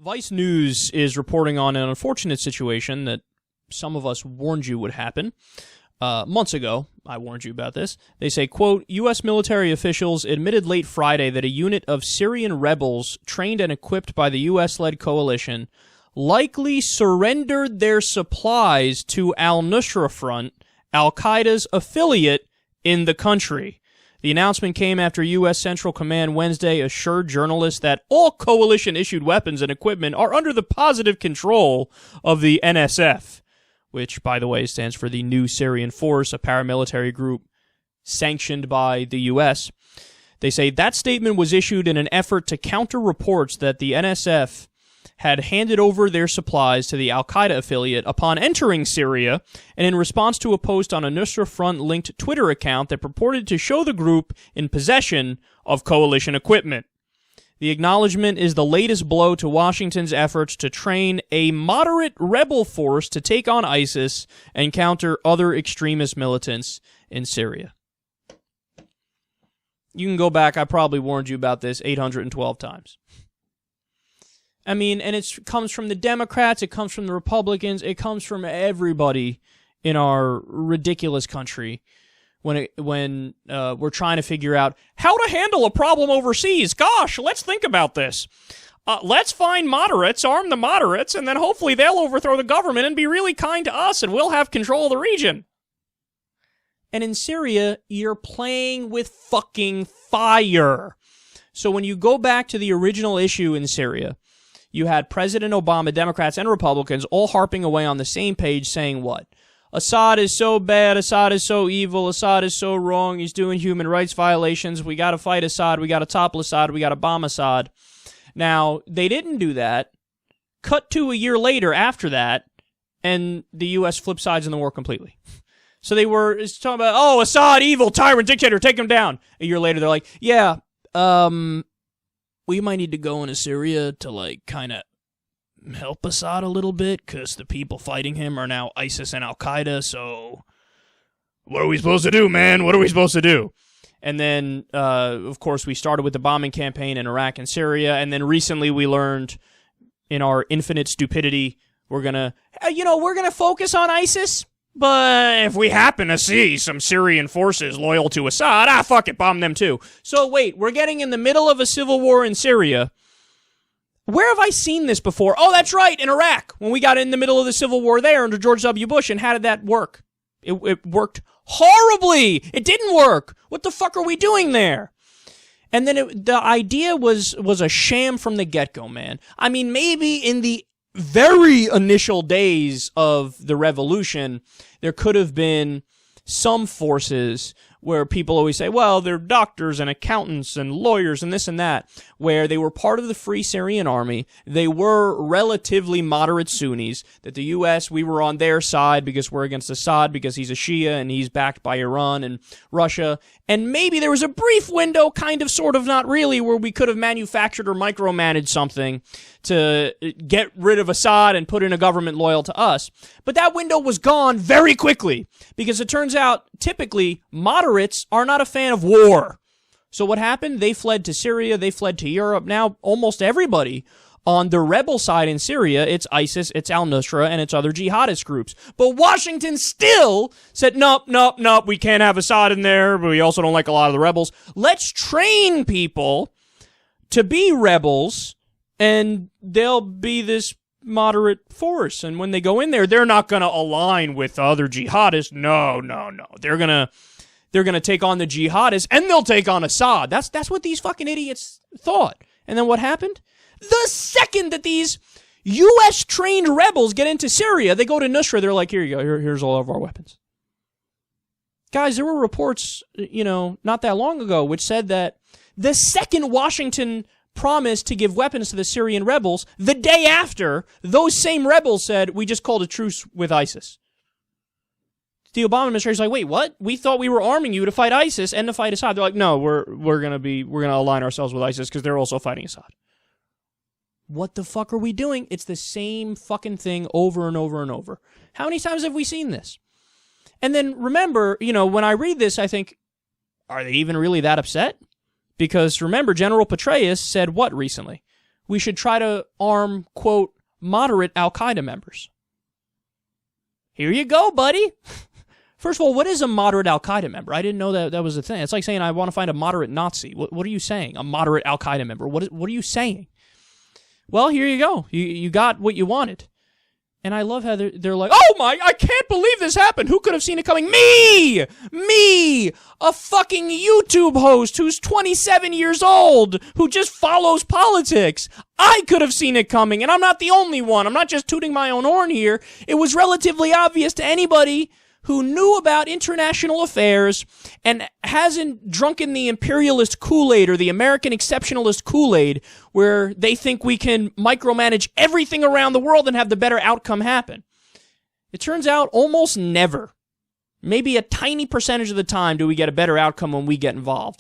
Vice News is reporting on an unfortunate situation that some of us warned you would happen. Months ago, I warned you about this. They say, quote, U.S. military officials admitted late Friday that a unit of Syrian rebels trained and equipped by the U.S.-led coalition likely surrendered their supplies to al-Nusra Front, Al-Qaeda's affiliate in the country. The announcement came after U.S. Central Command Wednesday assured journalists that all coalition-issued weapons and equipment are under the positive control of the NSF, which, by the way, stands for the New Syrian Force, a paramilitary group sanctioned by the U.S. They say that statement was issued in an effort to counter reports that the NSF had handed over their supplies to the Al-Qaeda affiliate upon entering Syria, and in response to a post on a Nusra Front-linked Twitter account that purported to show the group in possession of coalition equipment. The acknowledgement is the latest blow to Washington's efforts to train a moderate rebel force to take on ISIS and counter other extremist militants in Syria. You can go back, I probably warned you about this 812 times. I mean, and it comes from the Democrats, it comes from the Republicans, it comes from everybody in our ridiculous country when we're trying to figure out how to handle a problem overseas. Gosh, let's think about this. Let's find moderates, arm the moderates, and then hopefully they'll overthrow the government and be really kind to us, and we'll have control of the region. And in Syria, you're playing with fucking fire. So when you go back to the original issue in Syria, you had President Obama, Democrats, and Republicans all harping away on the same page saying what? Assad is so bad, Assad is so evil, Assad is so wrong, he's doing human rights violations, we gotta fight Assad, we gotta topple Assad, we gotta bomb Assad. Now, they didn't do that. Cut to a year later after that, and the U.S. flipped sides in the war completely. So they were talking about, oh, Assad, evil, tyrant, dictator, take him down. A year later, they're like, yeah, we might need to go into Syria to, like, kind of help Assad a little bit, because the people fighting him are now ISIS and Al-Qaeda, so what are we supposed to do, man? What are we supposed to do? And then, of course, we started with the bombing campaign in Iraq and Syria, and then recently we learned, in our infinite stupidity, we're gonna focus on ISIS, but if we happen to see some Syrian forces loyal to Assad, fuck it, bomb them too. So wait, we're getting in the middle of a civil war in Syria. Where have I seen this before? Oh, that's right, in Iraq, when we got in the middle of the civil war there under George W. Bush, and how did that work? It worked horribly. It didn't work. What the fuck are we doing there? And then the idea was a sham from the get-go, man. I mean, maybe in the very initial days of the revolution, there could have been some forces where people always say, well, they're doctors and accountants and lawyers and this and that, where they were part of the Free Syrian Army. They were relatively moderate Sunnis, that the U.S., we were on their side because we're against Assad because he's a Shia and he's backed by Iran and Russia. And maybe there was a brief window, kind of, sort of, not really, where we could have manufactured or micromanaged something to get rid of Assad and put in a government loyal to us. But that window was gone very quickly, because it turns out, typically, moderates are not a fan of war. So what happened? They fled to Syria, they fled to Europe. Now, almost everybody on the rebel side in Syria, it's ISIS, it's al-Nusra, and it's other jihadist groups. But Washington still said, nope, we can't have Assad in there, but we also don't like a lot of the rebels. Let's train people to be rebels, and they'll be this moderate force. And when they go in there, they're not going to align with other jihadists. No. They're going to take on the jihadists, and they'll take on Assad. That's what these fucking idiots thought. And then what happened? The second that these U.S.-trained rebels get into Syria, they go to Nusra, they're like, here you go, here's all of our weapons. Guys, there were reports, not that long ago, which said that the second Washington promised to give weapons to the Syrian rebels, the day after, those same rebels said, we just called a truce with ISIS. The Obama administration's like, wait, what? We thought we were arming you to fight ISIS and to fight Assad. They're like, no, we're gonna align ourselves with ISIS because they're also fighting Assad. What the fuck are we doing? It's the same fucking thing over and over and over. How many times have we seen this? And then remember, when I read this, I think, are they even really that upset? Because remember, General Petraeus said what recently? we should try to arm, quote, moderate Al-Qaeda members. Here you go, buddy. First of all, what is a moderate Al-Qaeda member? I didn't know that was a thing. It's like saying I want to find a moderate Nazi. What are you saying? A moderate Al-Qaeda member? What are you saying? Well, here you go. You got what you wanted. And I love how they're like, oh my, I can't believe this happened. Who could have seen it coming? Me! Me! A fucking YouTube host who's 27 years old, who just follows politics. I could have seen it coming, and I'm not the only one. I'm not just tooting my own horn here. It was relatively obvious to anybody who knew about international affairs and hasn't drunken the imperialist Kool-Aid or the American exceptionalist Kool-Aid where they think we can micromanage everything around the world and have the better outcome happen. It turns out almost never, maybe a tiny percentage of the time, do we get a better outcome when we get involved.